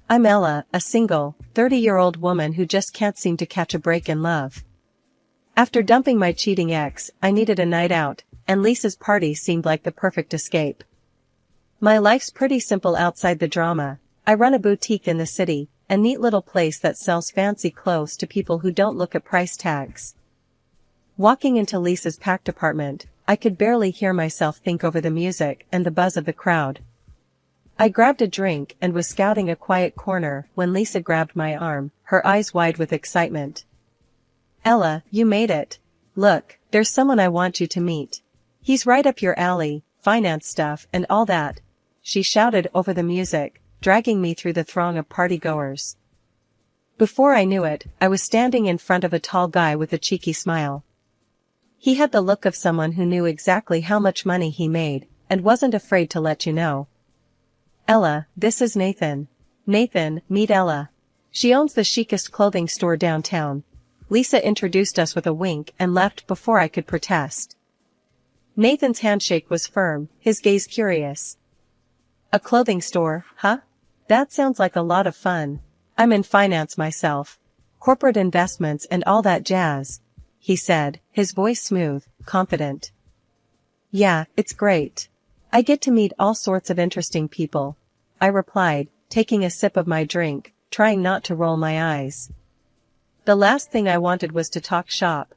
I'm Ella, a single, 30-year-old woman who just can't seem to catch a break in love. After dumping my cheating ex, I needed a night out, and Lisa's party seemed like the perfect escape. My life's pretty simple outside the drama. I run a boutique in the city, a neat little place that sells fancy clothes to people who don't look at price tags. Walking into Lisa's packed apartment, I could barely hear myself think over the music and the buzz of the crowd. I grabbed a drink and was scouting a quiet corner when Lisa grabbed my arm, her eyes wide with excitement. "Ella, you made it. Look, there's someone I want you to meet. He's right up your alley, finance stuff and all that," she shouted over the music, dragging me through the throng of partygoers. Before I knew it, I was standing in front of a tall guy with a cheeky smile. He had the look of someone who knew exactly how much money he made, and wasn't afraid to let you know. "Ella, this is Nathan. Nathan, meet Ella. She owns the chicest clothing store downtown." Lisa introduced us with a wink and left before I could protest. Nathan's handshake was firm, his gaze curious. "A clothing store, huh? That sounds like a lot of fun. I'm in finance myself. Corporate investments and all that jazz," he said, his voice smooth, confident. "Yeah, it's great. I get to meet all sorts of interesting people," I replied, taking a sip of my drink, trying not to roll my eyes. The last thing I wanted was to talk shop.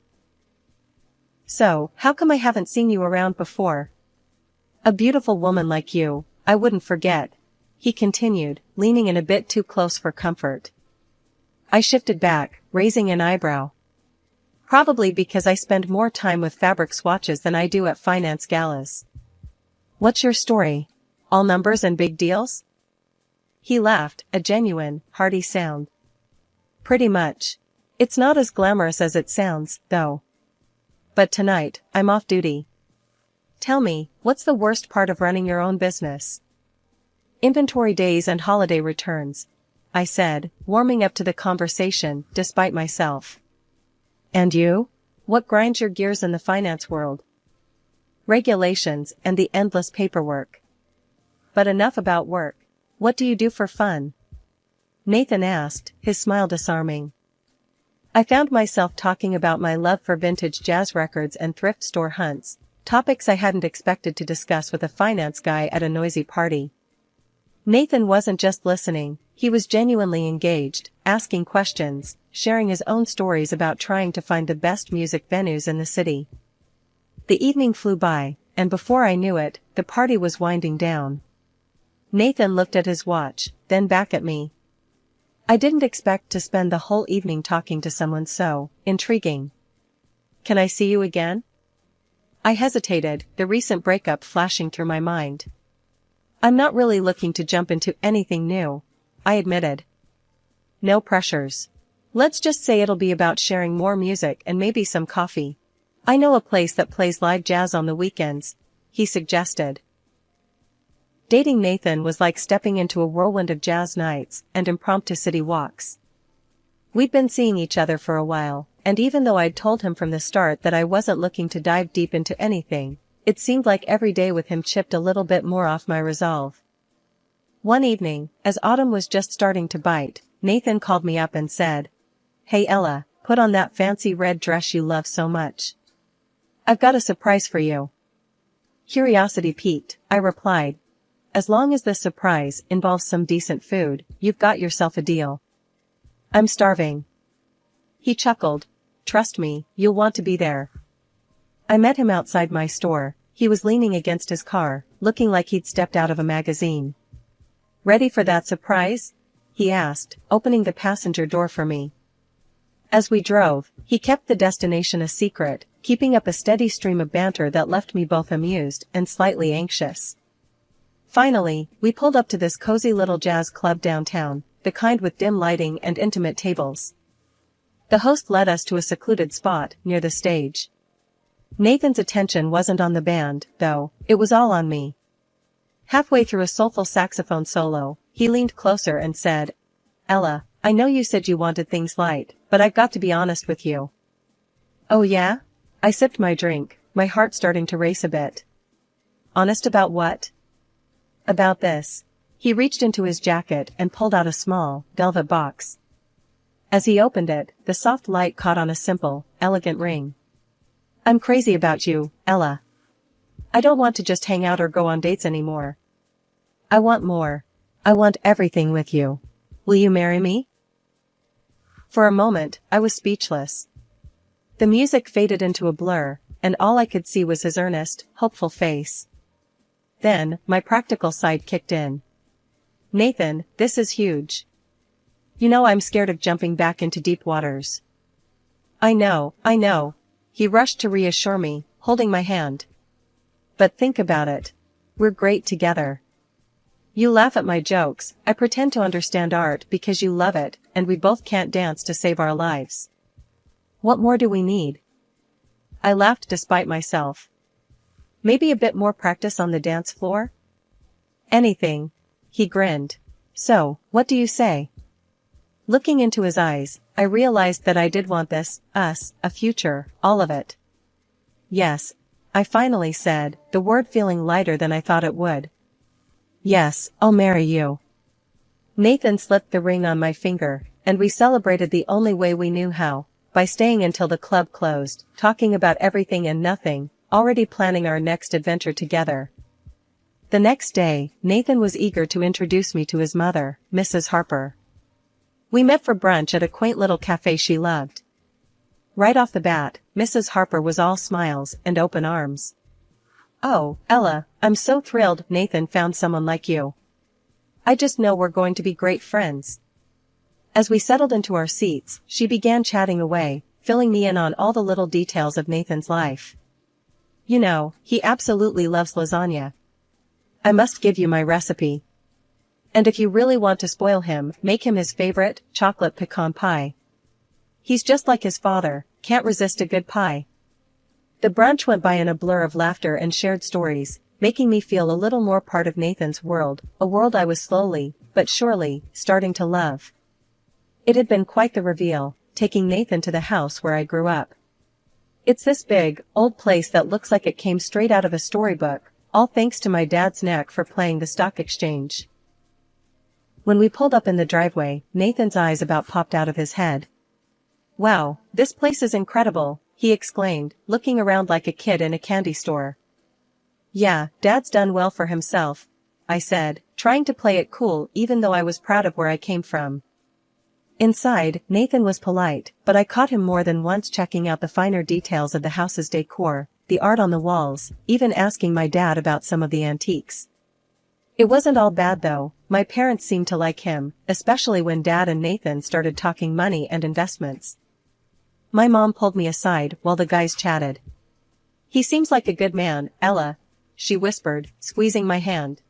"So, how come I haven't seen you around before? A beautiful woman like you, I wouldn't forget," he continued, leaning in a bit too close for comfort. I shifted back, raising an eyebrow. "Probably because I spend more time with fabric swatches than I do at finance galas." "What's your story? All numbers and big deals?" He laughed, a genuine, hearty sound. "Pretty much. It's not as glamorous as it sounds, though. But tonight, I'm off duty." "Tell me, what's the worst part of running your own business?" "Inventory days and holiday returns," I said, warming up to the conversation, despite myself. "And you? What grinds your gears in the finance world?" "Regulations and the endless paperwork." "But enough about work. What do you do for fun?" Nathan asked, his smile disarming. I found myself talking about my love for vintage jazz records and thrift store hunts, topics I hadn't expected to discuss with a finance guy at a noisy party. Nathan wasn't just listening, he was genuinely engaged, asking questions, sharing his own stories about trying to find the best music venues in the city. The evening flew by, and before I knew it, the party was winding down. Nathan looked at his watch, then back at me. I didn't expect to spend the whole evening talking to someone so intriguing. "Can I see you again?" I hesitated, the recent breakup flashing through my mind. "I'm not really looking to jump into anything new," I admitted. "No pressures. Let's just say it'll be about sharing more music and maybe some coffee. I know a place that plays live jazz on the weekends," he suggested. Dating Nathan was like stepping into a whirlwind of jazz nights and impromptu city walks. We'd been seeing each other for a while, and even though I'd told him from the start that I wasn't looking to dive deep into anything, it seemed like every day with him chipped a little bit more off my resolve. One evening, as autumn was just starting to bite, Nathan called me up and said, "Hey Ella, put on that fancy red dress you love so much. I've got a surprise for you." Curiosity piqued, I replied. "As long as the surprise involves some decent food, you've got yourself a deal." "I'm starving." He chuckled. "Trust me, you'll want to be there." I met him outside my store. He was leaning against his car, looking like he'd stepped out of a magazine. "Ready for that surprise?" he asked, opening the passenger door for me. As we drove, he kept the destination a secret, keeping up a steady stream of banter that left me both amused and slightly anxious. Finally, we pulled up to this cozy little jazz club downtown, the kind with dim lighting and intimate tables. The host led us to a secluded spot near the stage. Nathan's attention wasn't on the band, though, it was all on me. Halfway through a soulful saxophone solo, he leaned closer and said, "Ella, I know you said you wanted things light, but I've got to be honest with you." "Oh yeah?" I sipped my drink, my heart starting to race a bit. "Honest about what?" "About this. He reached into his jacket and pulled out a small, velvet box. As he opened it, the soft light caught on a simple, elegant ring. I'm crazy about you, Ella. I don't want to just hang out or go on dates anymore. I want more. I want everything with you. Will you marry me? For a moment, I was speechless. The music faded into a blur, and all I could see was his earnest, hopeful face. Then, my practical side kicked in. Nathan, this is huge. You know I'm scared of jumping back into deep waters. I know. He rushed to reassure me, holding my hand. But think about it. We're great together. You laugh at my jokes, I pretend to understand art because you love it, and we both can't dance to save our lives. What more do we need? I laughed despite myself. Maybe a bit more practice on the dance floor? Anything. He grinned. So, what do you say? Looking into his eyes, I realized that I did want this, us, a future, all of it. Yes, I finally said, the word feeling lighter than I thought it would. Yes, I'll marry you. Nathan slipped the ring on my finger, and we celebrated the only way we knew how, by staying until the club closed, talking about everything and nothing, already planning our next adventure together. The next day, Nathan was eager to introduce me to his mother, Mrs. Harper. We met for brunch at a quaint little cafe she loved. Right off the bat, Mrs. Harper was all smiles and open arms. Oh, Ella, I'm so thrilled Nathan found someone like you. I just know we're going to be great friends. As we settled into our seats, she began chatting away, filling me in on all the little details of Nathan's life. You know, he absolutely loves lasagna. I must give you my recipe. And if you really want to spoil him, make him his favorite, chocolate pecan pie. He's just like his father, can't resist a good pie. The brunch went by in a blur of laughter and shared stories, making me feel a little more part of Nathan's world, a world I was slowly, but surely, starting to love. It had been quite the reveal, taking Nathan to the house where I grew up. It's this big, old place that looks like it came straight out of a storybook, all thanks to my dad's knack for playing the stock exchange. When we pulled up in the driveway, Nathan's eyes about popped out of his head. Wow, this place is incredible, he exclaimed, looking around like a kid in a candy store. Yeah, Dad's done well for himself, I said, trying to play it cool even though I was proud of where I came from. Inside, Nathan was polite, but I caught him more than once checking out the finer details of the house's decor, the art on the walls, even asking my dad about some of the antiques. It wasn't all bad though, my parents seemed to like him, especially when Dad and Nathan started talking money and investments. My mom pulled me aside while the guys chatted. He seems like a good man, Ella, she whispered, squeezing my hand.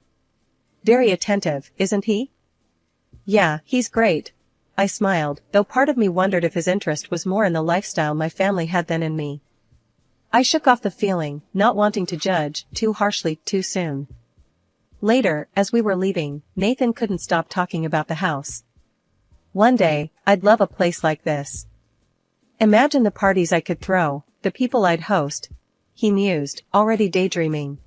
Very attentive, isn't he? Yeah, he's great. I smiled, though part of me wondered if his interest was more in the lifestyle my family had than in me. I shook off the feeling, not wanting to judge too harshly too soon. Later, as we were leaving, Nathan couldn't stop talking about the house. One day, I'd love a place like this. Imagine the parties I could throw, the people I'd host, he mused, already daydreaming.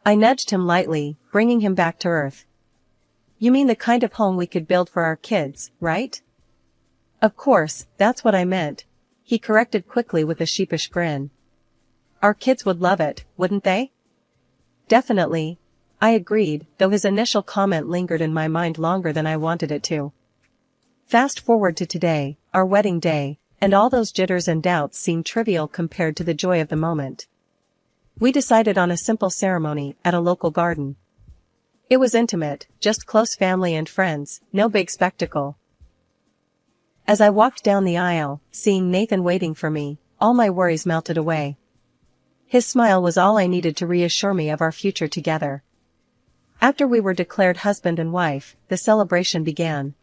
I nudged him lightly, bringing him back to earth. You mean the kind of home we could build for our kids, right? Of course, that's what I meant, he corrected quickly with a sheepish grin. Our kids would love it, wouldn't they? Definitely, I agreed, though his initial comment lingered in my mind longer than I wanted it to. Fast forward to today, our wedding day, and all those jitters and doubts seemed trivial compared to the joy of the moment. We decided on a simple ceremony at a local garden. It was intimate, just close family and friends, no big spectacle. As I walked down the aisle, seeing Nathan waiting for me, all my worries melted away. His smile was all I needed to reassure me of our future together. After we were declared husband and wife, the celebration began.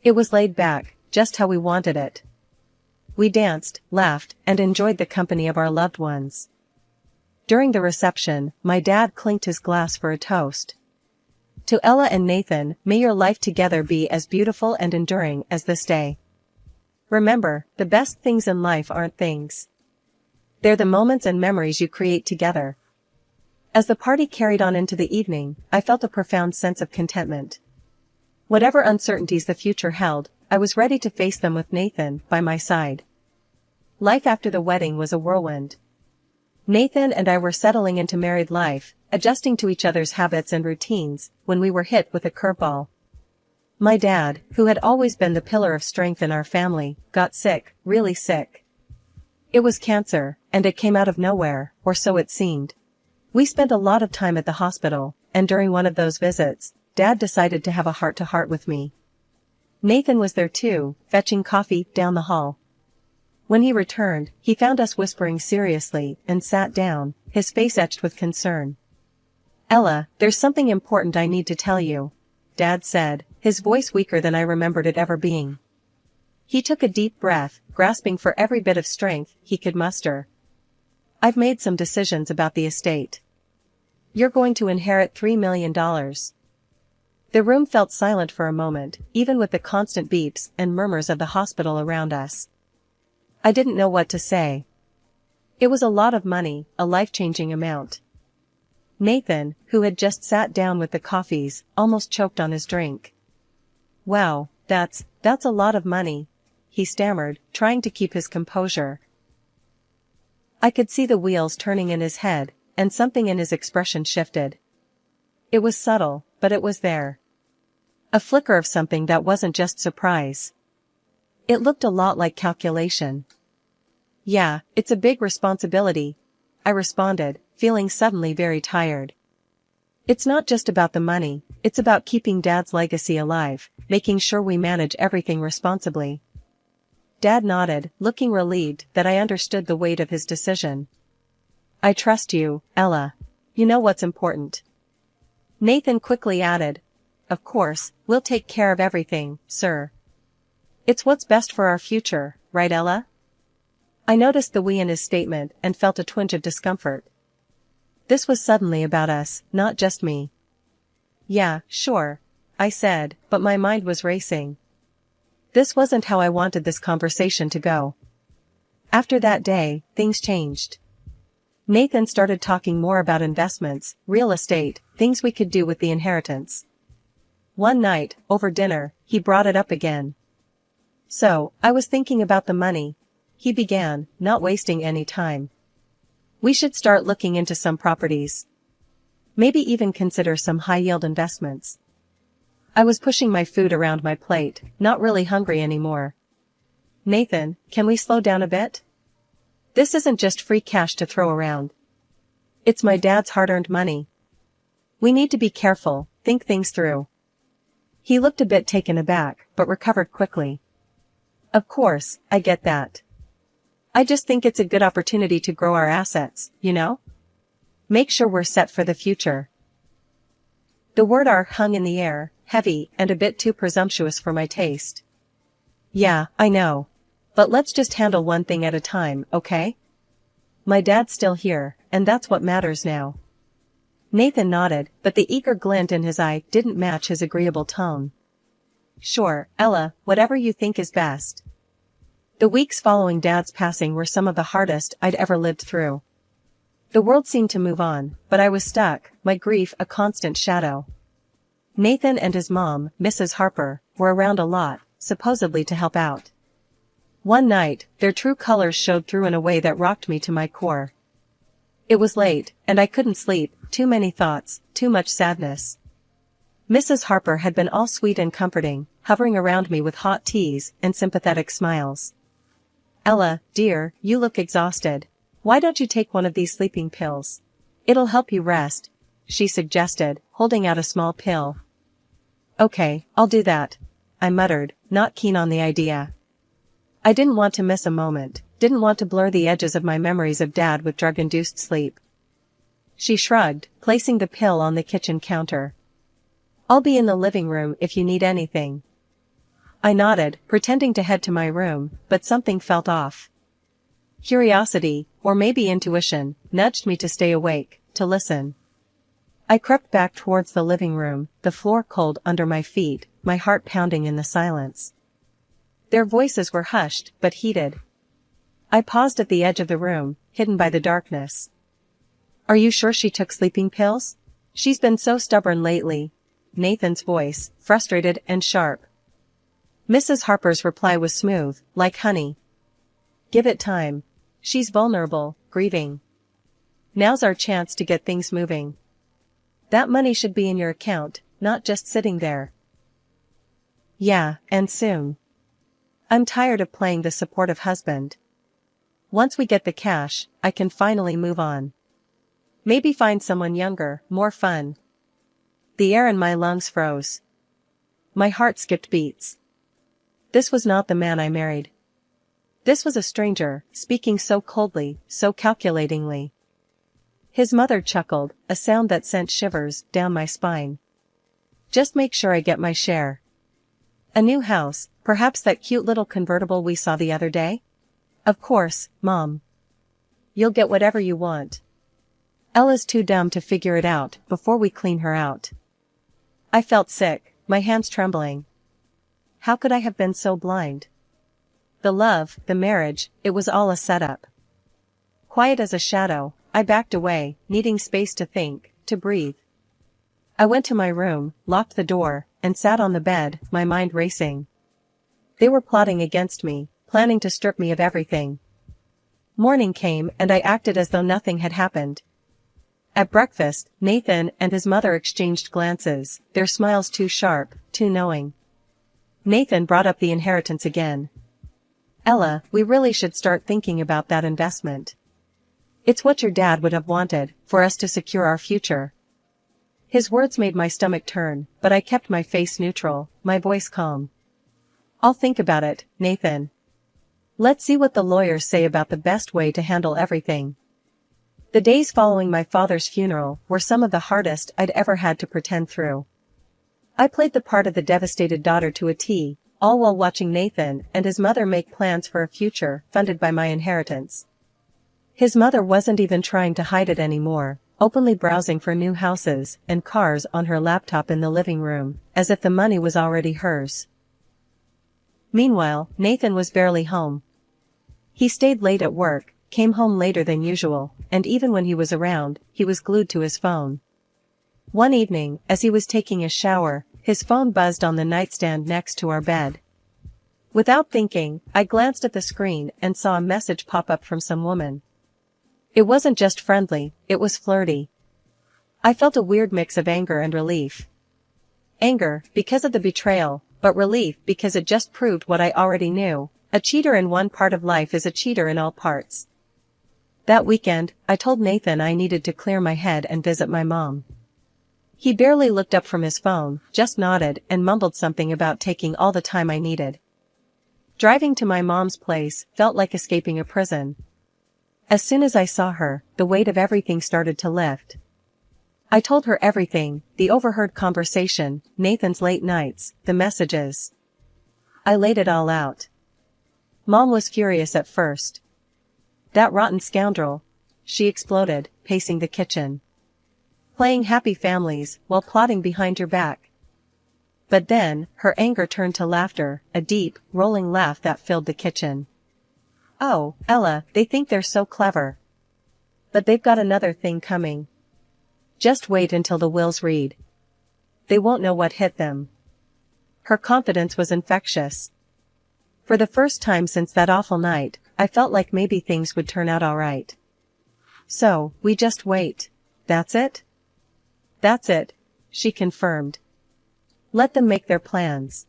It was laid back, just how we wanted it. We danced, laughed, and enjoyed the company of our loved ones. During the reception, my dad clinked his glass for a toast. To Ella and Nathan, may your life together be as beautiful and enduring as this day. Remember, the best things in life aren't things. They're the moments and memories you create together. As the party carried on into the evening, I felt a profound sense of contentment. Whatever uncertainties the future held, I was ready to face them with Nathan by my side. Life after the wedding was a whirlwind. Nathan and I were settling into married life, adjusting to each other's habits and routines, when we were hit with a curveball. My dad, who had always been the pillar of strength in our family, got sick, really sick. It was cancer, and it came out of nowhere, or so it seemed. We spent a lot of time at the hospital, and during one of those visits, Dad decided to have a heart-to-heart with me. Nathan was there too, fetching coffee down the hall. When he returned, he found us whispering seriously and sat down, his face etched with concern. "Ella, there's something important I need to tell you," Dad said, his voice weaker than I remembered it ever being. He took a deep breath, grasping for every bit of strength he could muster. "I've made some decisions about the estate. You're going to inherit $3 million. The room felt silent for a moment, even with the constant beeps and murmurs of the hospital around us. I didn't know what to say. It was a lot of money, a life-changing amount. Nathan, who had just sat down with the coffees, almost choked on his drink. "Wow, that's a lot of money," he stammered, trying to keep his composure. I could see the wheels turning in his head, and something in his expression shifted. It was subtle, but it was there. A flicker of something that wasn't just surprise. It looked a lot like calculation. "Yeah, it's a big responsibility," I responded, feeling suddenly very tired. "It's not just about the money, it's about keeping Dad's legacy alive, making sure we manage everything responsibly." Dad nodded, looking relieved that I understood the weight of his decision. "I trust you, Ella. You know what's important." Nathan quickly added, "Of course, we'll take care of everything, sir. It's what's best for our future, right, Ella?" I noticed the we in his statement and felt a twinge of discomfort. This was suddenly about us, not just me. "Yeah, sure," I said, but my mind was racing. This wasn't how I wanted this conversation to go. After that day, things changed. Nathan started talking more about investments, real estate, things we could do with the inheritance. One night, over dinner, he brought it up again. "So, I was thinking about the money," he began, not wasting any time. "We should start looking into some properties. Maybe even consider some high-yield investments." I was pushing my food around my plate, not really hungry anymore. "Nathan, can we slow down a bit? This isn't just free cash to throw around. It's my dad's hard-earned money. We need to be careful, think things through." He looked a bit taken aback, but recovered quickly. "Of course, I get that. I just think it's a good opportunity to grow our assets, you know? Make sure we're set for the future." The word "are" hung in the air, heavy and a bit too presumptuous for my taste. "Yeah, I know. But let's just handle one thing at a time, okay? My dad's still here, and that's what matters now." Nathan nodded, but the eager glint in his eye didn't match his agreeable tone. "Sure, Ella, whatever you think is best." The weeks following Dad's passing were some of the hardest I'd ever lived through. The world seemed to move on, but I was stuck, my grief a constant shadow. Nathan and his mom, Mrs. Harper, were around a lot, supposedly to help out. One night, their true colors showed through in a way that rocked me to my core. It was late, and I couldn't sleep, too many thoughts, too much sadness. Mrs. Harper had been all sweet and comforting, hovering around me with hot teas and sympathetic smiles. "Ella, dear, you look exhausted. Why don't you take one of these sleeping pills? It'll help you rest," she suggested, holding out a small pill. "Okay, I'll do that," I muttered, not keen on the idea. I didn't want to miss a moment, didn't want to blur the edges of my memories of Dad with drug-induced sleep. She shrugged, placing the pill on the kitchen counter. "I'll be in the living room if you need anything." I nodded, pretending to head to my room, but something felt off. Curiosity, or maybe intuition, nudged me to stay awake, to listen. I crept back towards the living room, the floor cold under my feet, my heart pounding in the silence. Their voices were hushed, but heated. I paused at the edge of the room, hidden by the darkness. Are you sure she took sleeping pills? She's been so stubborn lately. Nathan's voice, frustrated and sharp. Mrs. Harper's reply was smooth, like honey. Give it time. She's vulnerable, grieving. Now's our chance to get things moving. That money should be in your account, not just sitting there. Yeah, and soon. I'm tired of playing the supportive husband. Once we get the cash, I can finally move on. Maybe find someone younger, more fun. The air in my lungs froze. My heart skipped beats. This was not the man I married. This was a stranger, speaking so coldly, so calculatingly. His mother chuckled, a sound that sent shivers down my spine. Just make sure I get my share. A new house, perhaps that cute little convertible we saw the other day? Of course, Mom. You'll get whatever you want. Ella's too dumb to figure it out before we clean her out. I felt sick, my hands trembling. How could I have been so blind? The love, the marriage, it was all a setup. Quiet as a shadow, I backed away, needing space to think, to breathe. I went to my room, locked the door, and sat on the bed, my mind racing. They were plotting against me, planning to strip me of everything. Morning came and I acted as though nothing had happened. At breakfast, Nathan and his mother exchanged glances, their smiles too sharp, too knowing. Nathan brought up the inheritance again. Ella, we really should start thinking about that investment. It's what your dad would have wanted, for us to secure our future. His words made my stomach turn, but I kept my face neutral, my voice calm. I'll think about it, Nathan. Let's see what the lawyers say about the best way to handle everything. The days following my father's funeral were some of the hardest I'd ever had to pretend through. I played the part of the devastated daughter to a T, all while watching Nathan and his mother make plans for a future funded by my inheritance. His mother wasn't even trying to hide it anymore, openly browsing for new houses and cars on her laptop in the living room, as if the money was already hers. Meanwhile, Nathan was barely home. He stayed late at work, came home later than usual, and even when he was around, he was glued to his phone. One evening, as he was taking a shower, his phone buzzed on the nightstand next to our bed. Without thinking, I glanced at the screen and saw a message pop up from some woman. It wasn't just friendly, it was flirty. I felt a weird mix of anger and relief. Anger, because of the betrayal, but relief because it just proved what I already knew: a cheater in one part of life is a cheater in all parts. That weekend, I told Nathan I needed to clear my head and visit my mom. He barely looked up from his phone, just nodded and mumbled something about taking all the time I needed. Driving to my mom's place felt like escaping a prison. As soon as I saw her, the weight of everything started to lift. I told her everything: the overheard conversation, Nathan's late nights, the messages. I laid it all out. Mom was furious at first. That rotten scoundrel, she exploded, pacing the kitchen. Playing happy families while plotting behind your back. But then, her anger turned to laughter, a deep, rolling laugh that filled the kitchen. Oh, Ella, they think they're so clever. But they've got another thing coming. Just wait until the wills read. They won't know what hit them. Her confidence was infectious. For the first time since that awful night, I felt like maybe things would turn out all right. So, we just wait. That's it? That's it, she confirmed. Let them make their plans.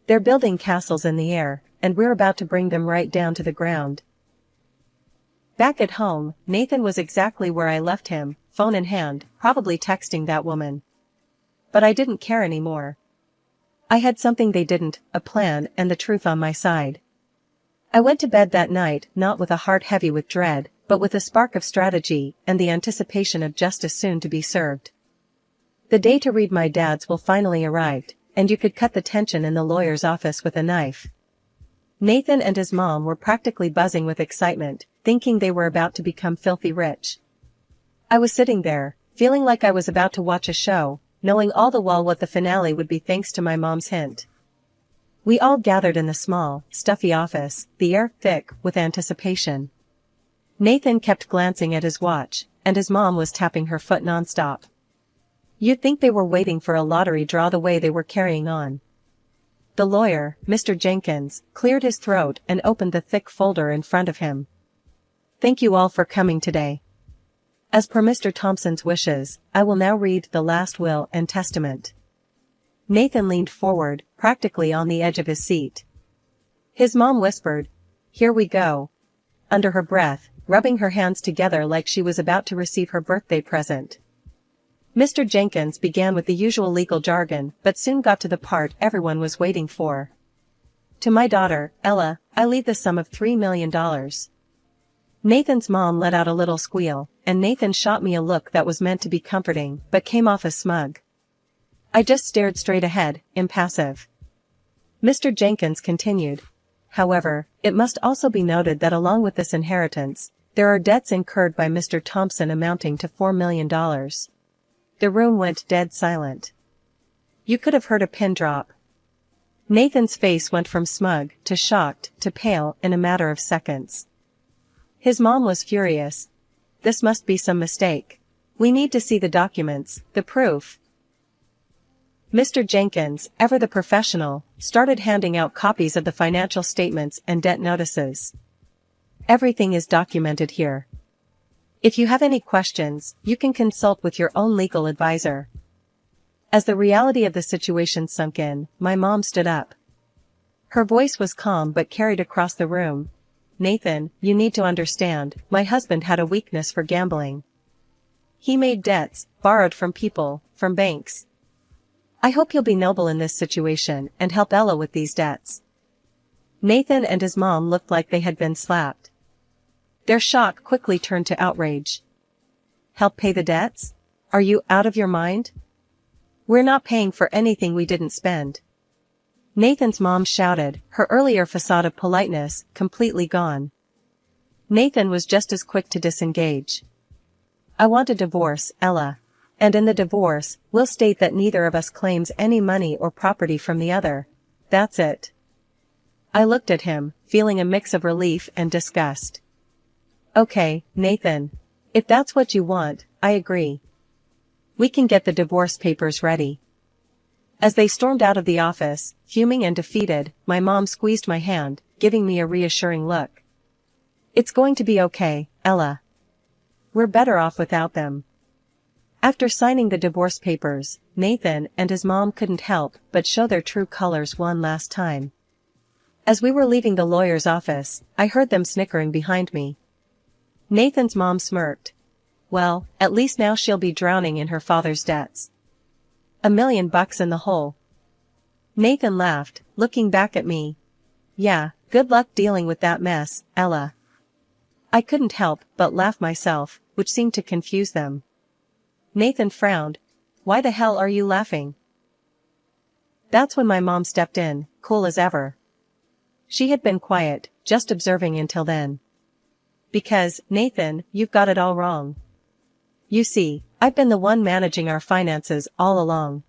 They're building castles in the air, and we're about to bring them right down to the ground. Back at home, Nathan was exactly where I left him, phone in hand, probably texting that woman. But I didn't care anymore. I had something they didn't, a plan and the truth on my side. I went to bed that night not with a heart heavy with dread, but with a spark of strategy and the anticipation of justice soon to be served. The day to read my dad's will finally arrived, and you could cut the tension in the lawyer's office with a knife. Nathan and his mom were practically buzzing with excitement, thinking they were about to become filthy rich. I was sitting there, feeling like I was about to watch a show, knowing all the while what the finale would be thanks to my mom's hint. We all gathered in the small, stuffy office, the air thick with anticipation. Nathan kept glancing at his watch, and his mom was tapping her foot nonstop. You'd think they were waiting for a lottery draw the way they were carrying on. The lawyer, Mr. Jenkins, cleared his throat and opened the thick folder in front of him. Thank you all for coming today. As per Mr. Thompson's wishes, I will now read the last will and testament. Nathan leaned forward, practically on the edge of his seat. His mom whispered, "Here we go," under her breath, rubbing her hands together like she was about to receive her birthday present. Mr. Jenkins began with the usual legal jargon but soon got to the part everyone was waiting for. To my daughter, Ella, I leave the sum of $3 million. Nathan's mom let out a little squeal, and Nathan shot me a look that was meant to be comforting but came off as smug. I just stared straight ahead, impassive. Mr. Jenkins continued. However, it must also be noted that along with this inheritance, there are debts incurred by Mr. Thompson amounting to $4 million. The room went dead silent. You could have heard a pin drop. Nathan's face went from smug to shocked to pale in a matter of seconds. His mom was furious. This must be some mistake. We need to see the documents, the proof. Mr. Jenkins, ever the professional, started handing out copies of the financial statements and debt notices. Everything is documented here. If you have any questions, you can consult with your own legal advisor. As the reality of the situation sunk in, my mom stood up. Her voice was calm but carried across the room. Nathan, you need to understand, my husband had a weakness for gambling. He made debts, borrowed from people, from banks. I hope you'll be noble in this situation and help Ella with these debts. Nathan and his mom looked like they had been slapped. Their shock quickly turned to outrage. Help pay the debts? Are you out of your mind? We're not paying for anything we didn't spend. Nathan's mom shouted, her earlier facade of politeness completely gone. Nathan was just as quick to disengage. I want a divorce, Ella. And in the divorce, we'll state that neither of us claims any money or property from the other. That's it. I looked at him, feeling a mix of relief and disgust. Okay, Nathan. If that's what you want, I agree. We can get the divorce papers ready. As they stormed out of the office, fuming and defeated, my mom squeezed my hand, giving me a reassuring look. It's going to be okay, Ella. We're better off without them. After signing the divorce papers, Nathan and his mom couldn't help but show their true colors one last time. As we were leaving the lawyer's office, I heard them snickering behind me. Nathan's mom smirked. Well, at least now she'll be drowning in her father's debts. $1 million in the hole. Nathan laughed, looking back at me. Yeah, good luck dealing with that mess, Ella. I couldn't help but laugh myself, which seemed to confuse them. Nathan frowned. Why the hell are you laughing? That's when my mom stepped in, cool as ever. She had been quiet, just observing until then. Because, Nathan, you've got it all wrong. You see, I've been the one managing our finances all along.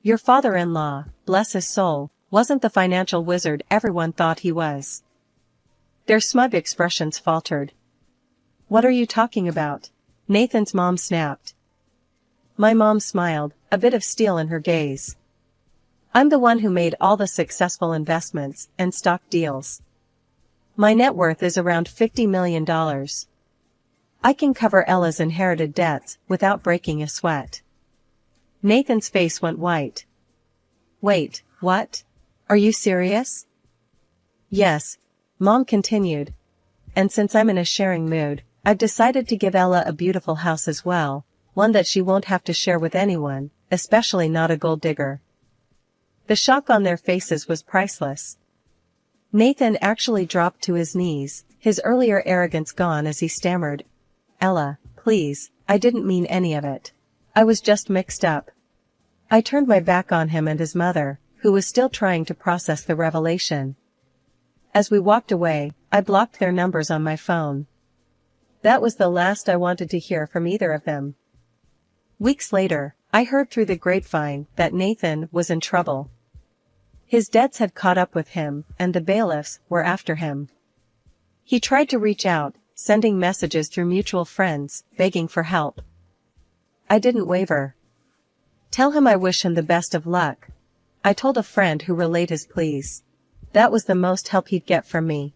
Your father-in-law, bless his soul, wasn't the financial wizard everyone thought he was. Their smug expressions faltered. What are you talking about? Nathan's mom snapped. My mom smiled, a bit of steel in her gaze. I'm the one who made all the successful investments and stock deals. My net worth is around $50 million. I can cover Ella's inherited debts without breaking a sweat. Nathan's face went white. Wait, what? Are you serious? Yes, Mom continued. And since I'm in a sharing mood, I've decided to give Ella a beautiful house as well, one that she won't have to share with anyone, especially not a gold digger. The shock on their faces was priceless. Nathan actually dropped to his knees, his earlier arrogance gone as he stammered, Ella, please, I didn't mean any of it. I was just mixed up. I turned my back on him and his mother, who was still trying to process the revelation. As we walked away, I blocked their numbers on my phone. That was the last I wanted to hear from either of them. Weeks later, I heard through the grapevine that Nathan was in trouble. His debts had caught up with him, and the bailiffs were after him. He tried to reach out, sending messages through mutual friends, begging for help. I didn't waver. Tell him I wish him the best of luck, I told a friend who relayed his pleas. That was the most help he'd get from me.